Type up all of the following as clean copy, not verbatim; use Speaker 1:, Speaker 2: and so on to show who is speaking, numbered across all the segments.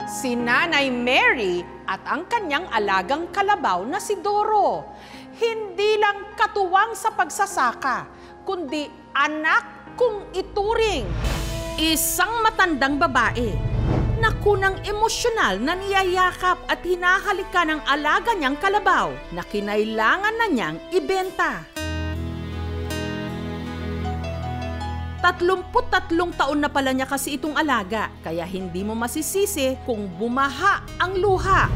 Speaker 1: si Nanay Mary at ang kanyang alagang kalabaw na si Doro. Hindi lang katuwang sa pagsasaka, kundi anak kung ituring. Isang matandang babae na kunang emosyonal na niyayakap at hinahalika ng alaga niyang kalabaw na kinailangan na niyang ibenta. 33 taon na pala niya kasi itong alaga, kaya hindi mo masisisi kung bumaha ang luha.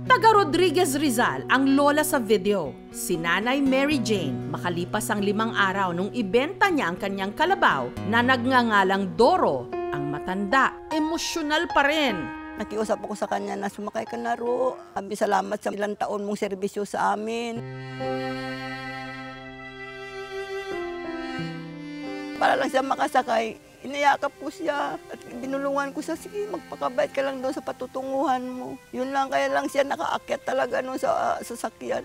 Speaker 1: Taga Rodriguez Rizal ang lola sa video, si Nanay Mary Jane. Makalipas ang 5 araw nung ibenta niya ang kanyang kalabaw na nagngangalang Doro, ang matanda, emosyonal pa rin.
Speaker 2: Nakiusap ako sa kanya na sumakay ka na ro. Sabi, salamat sa ilang taon mong serbisyo sa amin. Para lang siya makasakay, inayakap ko siya at binulungan ko siya, sige, magpakabait ka lang doon sa patutunguhan mo. Yun lang, kaya lang siya nakaakyat talaga noon sa sasakyan.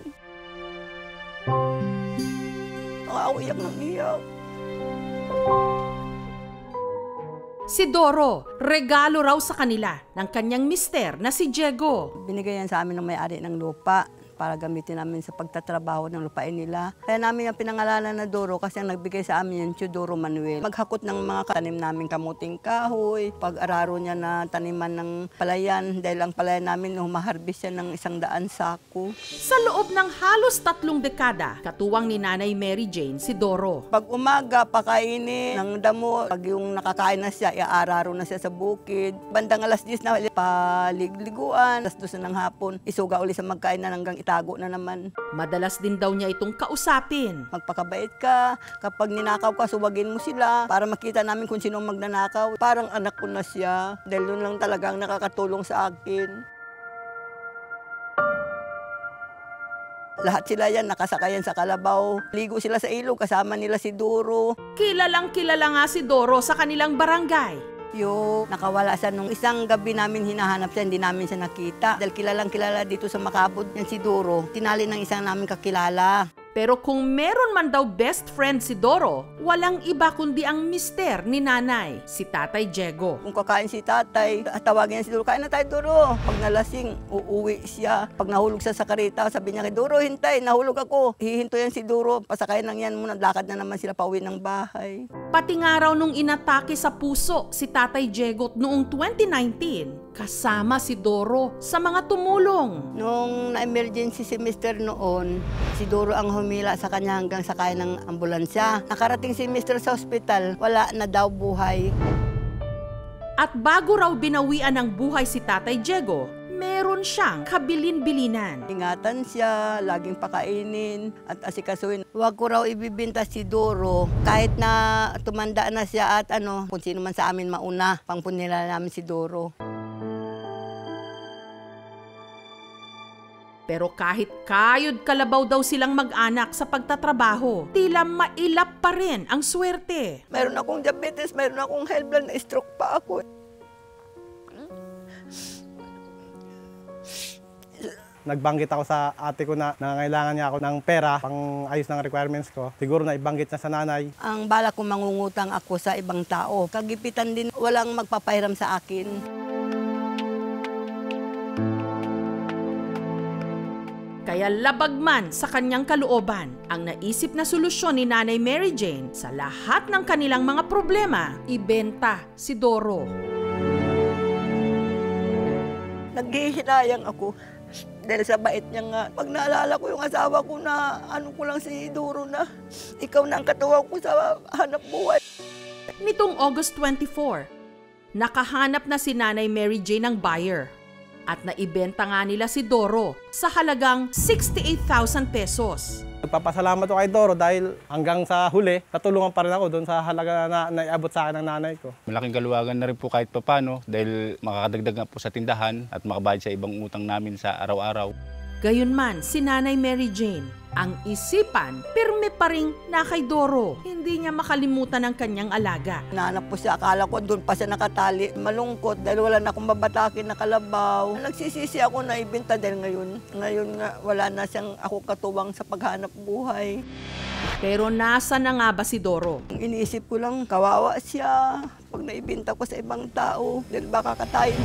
Speaker 2: Iyak ng iyak.
Speaker 1: Si Doro, regalo raw sa kanila ng kanyang mister na si Diego.
Speaker 2: Binigay yan sa amin ng may-ari ng lupa para gamitin namin sa pagtatrabaho ng lupain nila. Kaya namin yung pinangalanan na Doro kasi ang nagbigay sa amin yung Teodoro Manuel. Maghakot ng mga tanim namin kamuting kahoy, pag-araro niya na taniman ng palayan dahil ang palayan namin humaharbis siya ng 100 sako.
Speaker 1: Sa loob ng halos 3 dekada, katuwang ni Nanay Mary Jane si Doro.
Speaker 2: Pag umaga, pakainin ng damo. Pag yung nakakain na siya, iararo na siya sa bukid. Bandang alas 10 na, paligliguan. Alas 12 ng hapon, isuga uli sa magkain na hanggang itago na naman.
Speaker 1: Madalas din daw niya itong kausapin.
Speaker 2: Magpakabait ka. Kapag ninakaw ka, suwagin mo sila para makita namin kung sino magnanakaw. Parang anak ko na siya dahil yun lang talagang nakakatulong sa akin. Lahat sila yan, nakasakayan sa kalabaw. Ligo sila sa ilog, kasama nila si Doro.
Speaker 1: Kilalang kilala nga si Doro sa kanilang barangay.
Speaker 2: Yung nakawala siya nung isang gabi namin hinahanap siya, hindi namin siya nakita. Dahil kilalang kilala dito sa Macabud yan si Doro. Tinali ng isang namin kakilala.
Speaker 1: Pero kung meron man daw best friend si Doro, walang iba kundi ang mister ni Nanay, si Tatay Diego.
Speaker 2: Kung kakain si tatay, tawagin niya si Doro, kain na tayo Doro. Pag nalasing, uuwi siya. Pag nahulog siya sa karita, sabi niya kay Doro, hintay, nahulog ako. Hihinto yan si Doro, pasakayin lang yan muna, lakad na naman sila pauwi ng bahay.
Speaker 1: Pati nga raw nung inatake sa puso si Tatay Diego noong 2019, kasama si Doro sa mga tumulong.
Speaker 2: Nung na-emergency si Mr. noon, si Doro ang humila sa kanya hanggang sakay ng ambulansya. Nakarating si Mr. sa ospital, wala na daw buhay.
Speaker 1: At bago raw binawian ng buhay si Tatay Diego, meron siyang kabilin-bilinan.
Speaker 2: Ingatan siya, laging pakainin at asikasuhin. Huwag ko raw ibibinta si Doro kahit na tumanda na siya at kung sino man sa amin mauna, pangpunila namin si Doro.
Speaker 1: Pero kahit kayod kalabaw daw silang mag-anak sa pagtatrabaho, tila mailap pa rin ang swerte.
Speaker 2: Meron akong diabetes, meron akong high blood, na-stroke pa ako.
Speaker 3: Nagbanggit ako sa ate ko na nangangailangan niya ako ng pera pang ayos ng requirements ko. Siguro na ibanggit niya sa nanay.
Speaker 2: Ang bala ko mangungutang ako sa ibang tao. Kagipitan din, walang magpapahiram sa akin.
Speaker 1: Kaya labag man sa kanyang kalooban, ang naisip na solusyon ni Nanay Mary Jane sa lahat ng kanilang mga problema, ibenta si Doro.
Speaker 2: Naghihinayang ako dahil sa bait niya nga. Pag naalala ko yung asawa ko na ko lang si Doro na ikaw na ang katuwang ko sa hanap buhay.
Speaker 1: Nitong August 24, nakahanap na si Nanay Mary Jane ng buyer. At naibenta nga nila si Doro sa halagang 68,000 pesos.
Speaker 3: Nagpapasalamat ako kay Doro dahil hanggang sa huli, natulungan pa rin ako doon sa halaga na naiabot sa akin ng nanay ko.
Speaker 4: Malaking kaluwagan na rin po kahit papano dahil makakadagdag nga po sa tindahan at makabayad sa ibang utang namin sa araw-araw.
Speaker 1: Gayunman, si Nanay Mary Jane, ang isipan, pirme pa rin na kay Doro. Hindi niya makalimutan ang kanyang alaga.
Speaker 2: Nahanap ko siya, akala ko doon pa siya nakatali. Malungkot dahil wala na akong babatakin na kalabaw. Nagsisisi ako na ibenta dahil ngayon nga wala na siyang ako katuwang sa paghanap buhay.
Speaker 1: Pero nasa na nga ba si Doro?
Speaker 2: Iniisip ko lang, kawawa siya pag naibenta ko sa ibang tao dahil baka katayin.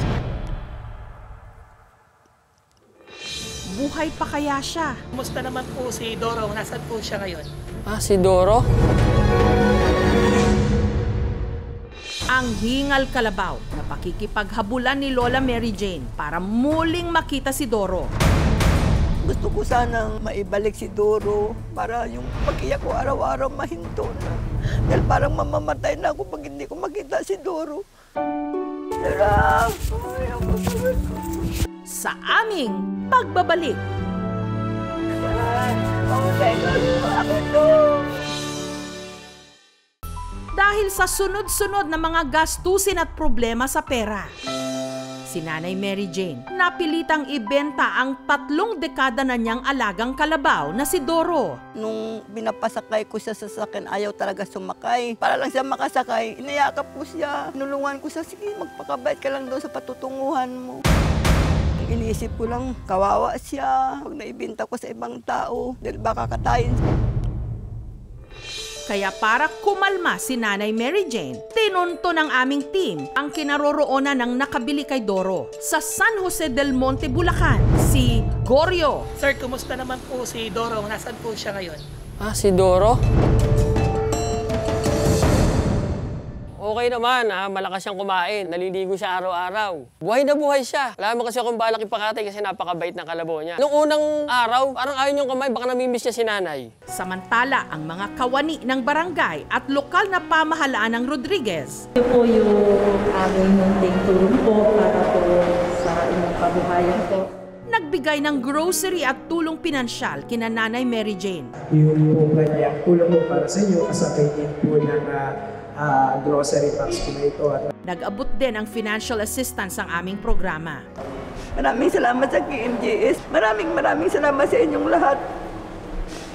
Speaker 1: Buhay pa kaya siya?
Speaker 5: Kumusta naman po si Doro? Nasaan po siya ngayon?
Speaker 6: Si Doro?
Speaker 1: Ang hingal kalabaw na pakikipaghabulan ni Lola Mary Jane para muling makita si Doro.
Speaker 2: Gusto ko sanang maibalik si Doro para yung pag-iyak ko araw-araw mahinto na. Dahil parang mamamatay na ako pag hindi ko makita si Doro.
Speaker 1: Sa aming pagbabalik. Dahil sa sunod-sunod na mga gastusin at problema sa pera, si Nanay Mary Jane napilitang ibenta ang 3 dekada na niyang alagang kalabaw na si Doro.
Speaker 2: Nung binapasakay ko siya sa sasakyan, ayaw talaga sumakay. Para lang siya makasakay, iniyakap ko siya. Nulungan ko siya, sige, magpakabait ka lang doon sa patutunguhan mo. Iniisip ko lang, kawawa siya pag naibenta ko sa ibang tao dahil baka katayin.
Speaker 1: Kaya para kumalma si Nanay Mary Jane, tinunto ng aming team ang kinaroroonan ng nakabili kay Doro sa San Jose del Monte, Bulacan, si Goryo.
Speaker 5: Sir, kumusta naman po si Doro? Nasaan po siya ngayon?
Speaker 6: Si Doro? Okay naman, malakas siyang kumain. Naliligo siya araw-araw. Buhay na buhay siya. Alam mo kasi akong balak ipakatay kasi napakabait ng kalabaw niya. Nung unang araw, parang ayaw niyong kamay, baka namimiss niya si nanay.
Speaker 1: Samantala, ang mga kawani ng barangay at lokal na pamahalaan ng Rodriguez.
Speaker 7: Ito po yung aming munting tulong po para po sa inyong kabuhayan po.
Speaker 1: Nagbigay ng grocery at tulong pinansyal kina Nanay Mary Jane.
Speaker 8: Yung po kanyang tulong po para sa inyo, kasabay din po ng grocery packs po na ito.
Speaker 1: Nag-abot din ang financial assistance ang aming programa.
Speaker 2: Maraming salamat sa KMJS. Maraming salamat sa inyong lahat.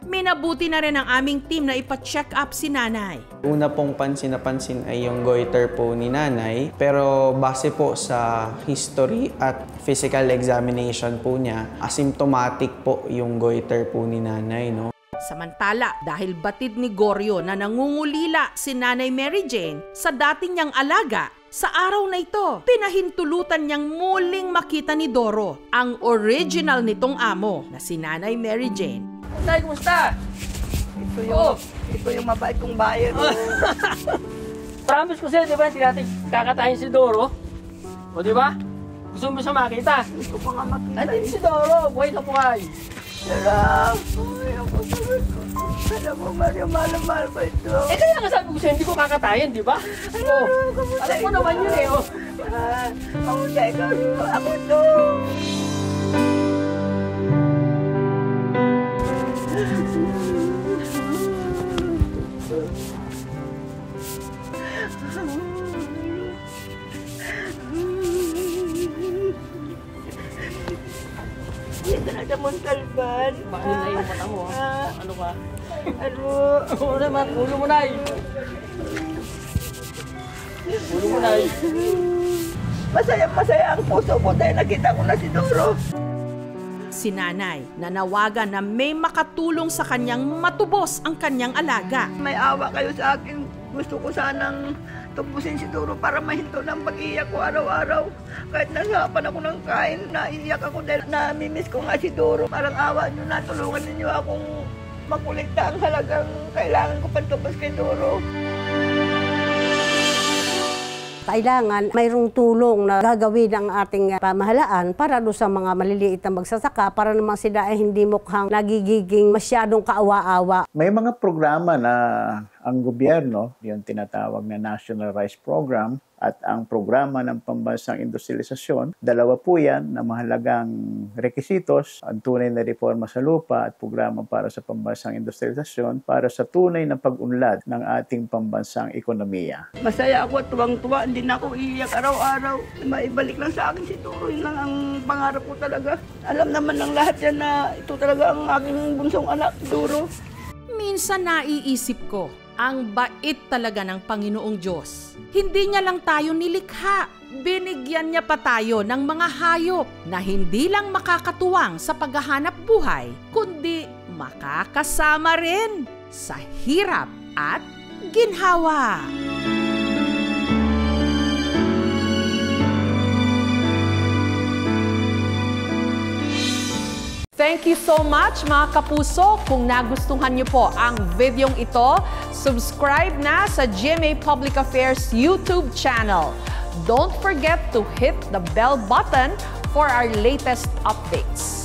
Speaker 1: Minabuti na rin ang aming team na ipa-check up si Nanay.
Speaker 9: Una pong pansin na pansin ay yung goiter po ni Nanay. Pero base po sa history at physical examination po niya, asymptomatic po yung goiter po ni Nanay, no?
Speaker 1: Samantala, dahil batid ni Goryo na nangungulila si Nanay Mary Jane sa dati niyang alaga, sa araw na ito, pinahintulutan niyang muling makita ni Doro ang original nitong amo na si Nanay Mary Jane.
Speaker 6: Nay, kumusta?
Speaker 2: Ito yung mabait kong bayan.
Speaker 6: Promise ko sa'yo, di ba, hindi natin kakatayin si Doro? O, di ba? Gusto mo siya makita?
Speaker 2: Gusto ko nga makita.
Speaker 6: Andito si Doro, buhay na buhay.
Speaker 2: Alam mo, Mario, mahal ba ito?
Speaker 6: Kaya nga sabi ko sa'yo, hindi ko kakatayin, di ba? Alam mo naman yun eh, oh.
Speaker 2: Ako to. Ito na sa Montalban.
Speaker 6: Bakit na yung mata mo, ano ka?
Speaker 2: Ano?
Speaker 6: Oo naman, ulo mo, Nay. Ulo mo, Nay.
Speaker 2: Masaya ang puso ko dahil nakita ko na si Doro.
Speaker 1: Si Nanay nanawagan na may makatulong sa kanyang matubos ang kanyang alaga.
Speaker 2: May awa kayo sa akin. Gusto ko sanang tubusin si Doro para mahinto ng pag-iyak ko araw-araw. Kahit nasapan ako ng kain, naiiyak ako dahil namimiss ko nga si Doro. Parang awa nyo na, tulungan ninyo akong makulikta ang halagang kailangan ko pantubos kay Doro.
Speaker 10: Kailangan mayroong tulong na gagawin ng ating pamahalaan para doon sa mga maliliit na magsasaka para naman sila ay hindi mukhang nagigiging masyadong kaawa-awa.
Speaker 11: May mga programa na ang gobyerno, yung tinatawag na National Rice Program, at ang programa ng pambansang industrialisasyon. Dalawa po yan na mahalagang rekisitos, ang tunay na reforma sa lupa at programa para sa pambansang industrialisasyon para sa tunay na pag-unlad ng ating pambansang ekonomiya.
Speaker 2: Masaya ako at tuwang-tuwa, hindi na ako iiyak araw-araw. Maibalik lang sa akin si Doro, yun lang ang pangarap ko talaga. Alam naman ng lahat yan na ito talaga ang aking bunsong anak, Doro.
Speaker 1: Minsan naiisip ko, ang bait talaga ng Panginoong Diyos. Hindi niya lang tayo nilikha, binigyan niya pa tayo ng mga hayop na hindi lang makakatuwang sa paghahanap buhay, kundi makakasama rin. sa hirap at ginhawa. Thank you so much mga kapuso. Kung nagustuhan niyo po ang videong ito, subscribe na sa GMA Public Affairs YouTube channel. Don't forget to hit the bell button for our latest updates.